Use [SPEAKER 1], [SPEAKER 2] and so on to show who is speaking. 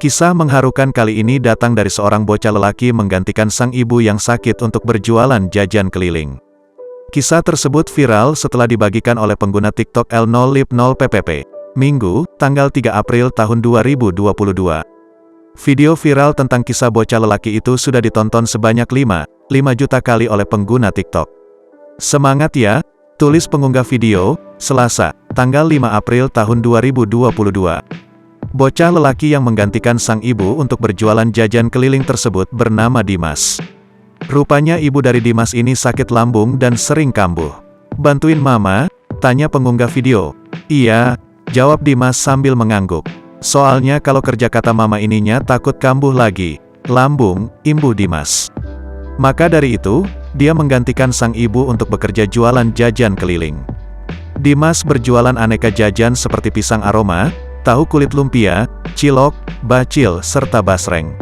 [SPEAKER 1] Kisah mengharukan kali ini datang dari seorang bocah lelaki menggantikan sang ibu yang sakit untuk berjualan jajan keliling. Kisah tersebut viral setelah dibagikan oleh pengguna TikTok L0lip0ppp, Minggu, tanggal 3 April tahun 2022. Video viral tentang kisah bocah lelaki itu sudah ditonton sebanyak 5 juta kali oleh pengguna TikTok. Semangat ya, tulis pengunggah video, Selasa, tanggal 5 April tahun 2022. Bocah lelaki yang menggantikan sang ibu untuk berjualan jajan keliling tersebut bernama Dimas. Rupanya ibu dari Dimas ini sakit lambung dan sering kambuh. "Bantuin mama?" tanya pengunggah video. "Iya," jawab Dimas sambil mengangguk. "Soalnya kalau kerja kata mama ininya takut kambuh lagi." Lambung, imbuh Dimas. Maka dari itu, dia menggantikan sang ibu untuk bekerja jualan jajan keliling. Dimas berjualan aneka jajan seperti pisang aroma, tahu kulit lumpia, cilok, bacil, serta basreng.